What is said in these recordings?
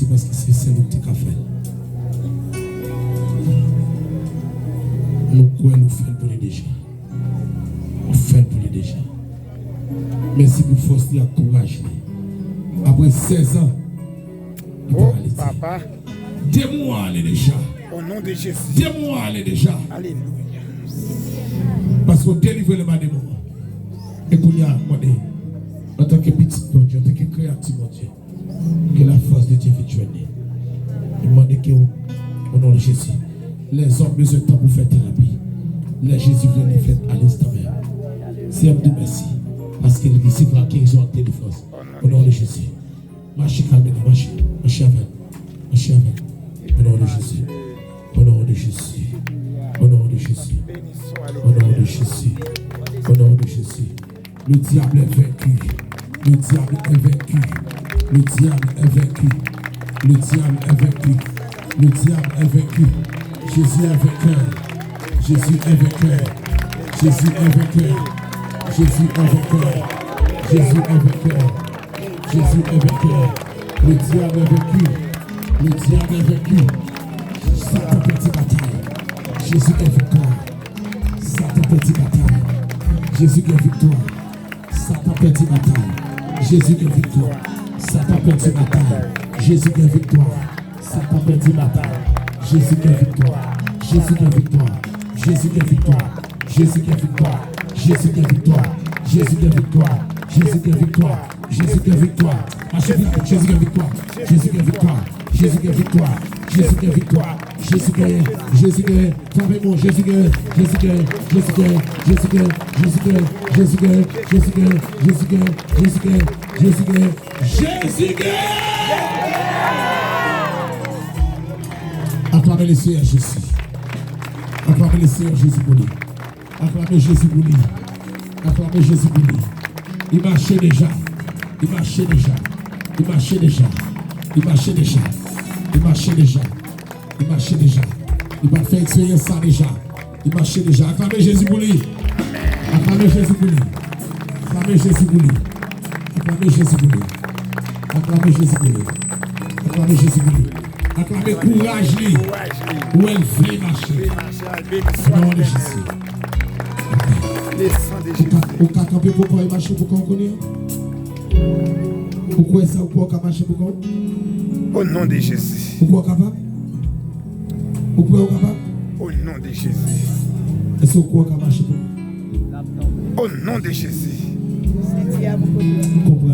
merci parce que c'est nous qui avons fait. Nous croyons nous faisons pour les déjà. Nous faisons pour les déjà. Merci pour force et courage. Après 16 ans, oh, papa. 2 mois déjà. Au nom de Jésus. 2 mois déjà. Alléluia. Parce qu'on délivre le démon. Et qu'on y a demandé, en tant que petit mon Dieu, en tant que créatif mon Dieu, que la force de Dieu vienne joindre. Il m'a demandé qu'au nom de Jésus, les hommes besoin de temps pour faire thérapie. Les Jésus vient de faire à l'instant même. C'est un de merci. Parce qu'il dit que qu'ils ont de force. Au nom de Jésus. Marchez calmement, marchez avec. Marchez avec. Au nom de Jésus. Au nom de Jésus. Au nom de Jésus. Au nom de Jésus. Au nom de Jésus. Le diable est vaincu. Le diable est vaincu. Le diable est vaincu. Le diable est vaincu. Le diable est vaincu. Jésus est vainqueur. Jésus est vainqueur. Jésus est vainqueur. Jésus est vainqueur. Jésus est vainqueur. Jésus est vainqueur. Le diable est vaincu. Le diable est vaincu. Satan petit bataille. Jésus est victoire. Satan petit bataille. Jésus est victoire. Satan petit bataille. Jésus est victoire. Satan petit bataille. Jésus est victoire. Satan petit bataille. Jésus est victoire. Jésus est victoire. Jésus est victoire. Jésus est victoire. Jésus est victoire. Jésus est victoire. Jésus est victoire. Jésus est victoire. Jésus est victoire. Jésus est victoire. Jésus est victoire. Jésus est victoire. Jésus est. Jésus est. Travaillez-moi. Jésus est. Jésus est. Jésus est. Jésus est. Jésus est. Jésus est. Jésus est. Jésus est. Jésus est. Jésus est. Jésus est. Acclamez le Seigneur Jésus. Acclamez le Seigneur Jésus pour lui. Acclamez Jésus pour lui. Acclamez Jésus pour lui. Il marchait déjà. Il marchait déjà. Il marchait déjà. Il marchait déjà. Il marchait déjà. Il marchait déjà. Il va faire expérience ça déjà. Il marchait déjà. Acclamez Jésus pour lui. Acclamez Jésus pour lui. Acclamez Jésus pour lui. Acclamez Jésus pour lui. Acclamez Jésus pour lui. Acclamez Jésus pour lui. Acclamez courage lui. Où elle veut marcher. Au nom de Jésus. Au cas camper pourquoi il marche pour qu'on connaisse. Pourquoi ça ou pourquoi marcher pour qu'on? Au nom de Jésus. Pourquoi capable? Pourquoi capable? Au nom de Jésus. Est-ce que pourquoi marcher pour? Au nom de Jésus.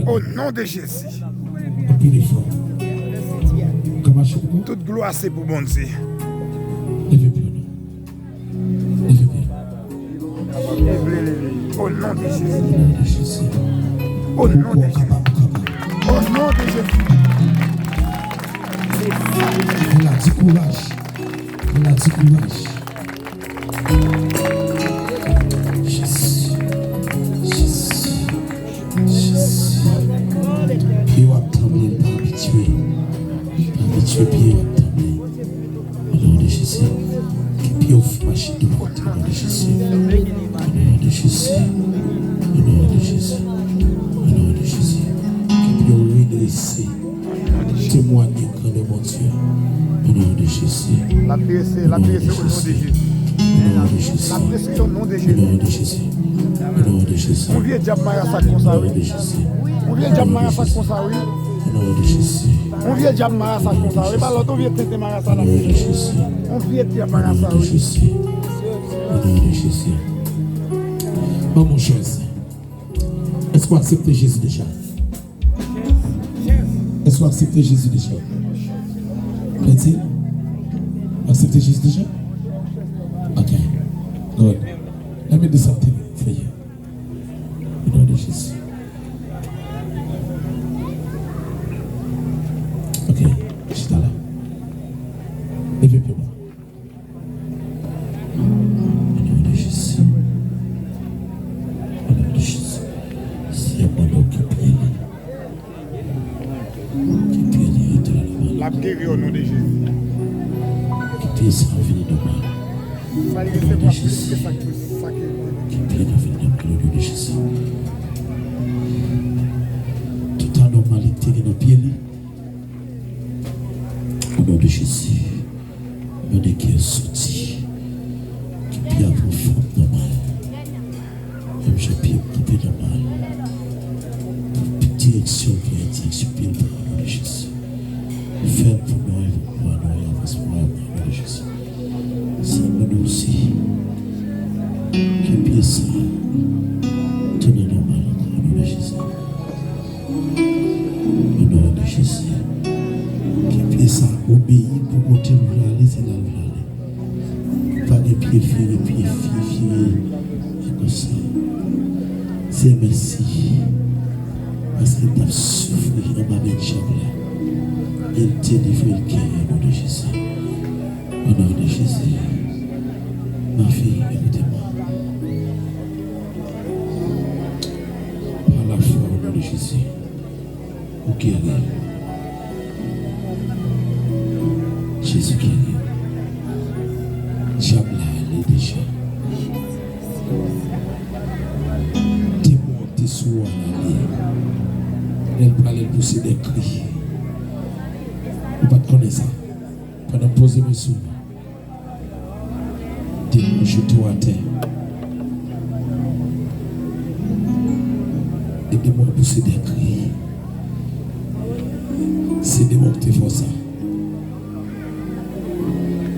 Au nom de Jésus. Toute gloire c'est pour bon Dieu. Au nom de Jésus. Au nom de Jésus. Au nom de Jésus. Il a dit courage. Il a dit courage. Jésus. Jésus. Jésus. Puis on va trembler, pas habitué. Pas habitué, puis on va trembler. Au nom de Jésus. Puis on va marcher devant au nom de Jésus. Au nom de Jésus. Au nom de Jésus. Au nom de Jésus. Puis on va redresser. Témoigner grand de mon Dieu. Au nom de Jésus. La prière c'est au nom de Jésus. Au nom de Jésus. La prière c'est au nom de Au Jésus. nom de Jésus. Au nom de Jésus. On vient diable Maria ça comme ça Au nom de oui. Jésus. On vient diable Maria ça comme ça oui. Au nom de Jésus. On vient diable Maria ça comme ça oui. Pas l'autre on vient tenter Maria ça là. Au nom de Jésus. On vient diable Maria Au ça nom de oui. Jésus. Au nom de Jésus. Oh mon cher, est-ce qu'on accepte Jésus déjà? Est-ce qu'on accepte Jésus déjà? Est-ce accepter Jésus déjà? Ok. Good. Let me do something for you. Au nom de Jésus. Ok. Je suis là. Levez-moi. Au nom de Jésus. Au nom de Jésus. C'est mon nom qui prie. Qui prie de la La guérison au nom de Jésus. qui prie sans venir de moi. Ça y est, c'est moi plus que ça Qui prie dans le nom de Jésus. Toute anormalité qui est dans le pied, nom de Jésus. Mon Dieu qui est sorti. Qui prie pour femme normale. Même je prie pour paix normale. Direction qui est direction bien pour le nom de Jésus. Fais pour nous et pour nous, avance pour nous, nom de Jésus. C'est nous aussi. Qui prie ça. Tenez normal, au nom de Jésus. Au nom de Jésus. Qui prie ça, obéir pour continuer à aller, c'est là où aller. Pas de pieds fiers, comme ça. C'est merci. Parce qu'il t'a souffert en ma main de chambre. Il t'a délivré le cœur au nom de Jésus. Au nom de Jésus. Ma fille, écoutez-moi. Par la foi au nom de Jésus. Vous guérir. Jésus guérit. Chambre là, elle est déjà. T'es sous la vie. Elle peut aller pousser des cris. Vous ne pouvez pas connaître ça. Pendant poser mes sous. Dis-moi, je te vois à terre. Aidez-moi à pousser des cris. C'est des mots que tu fais ça.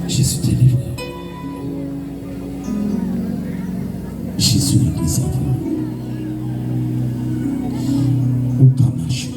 Jésus te livre. Jésus l'église avant. Ou pas marcher.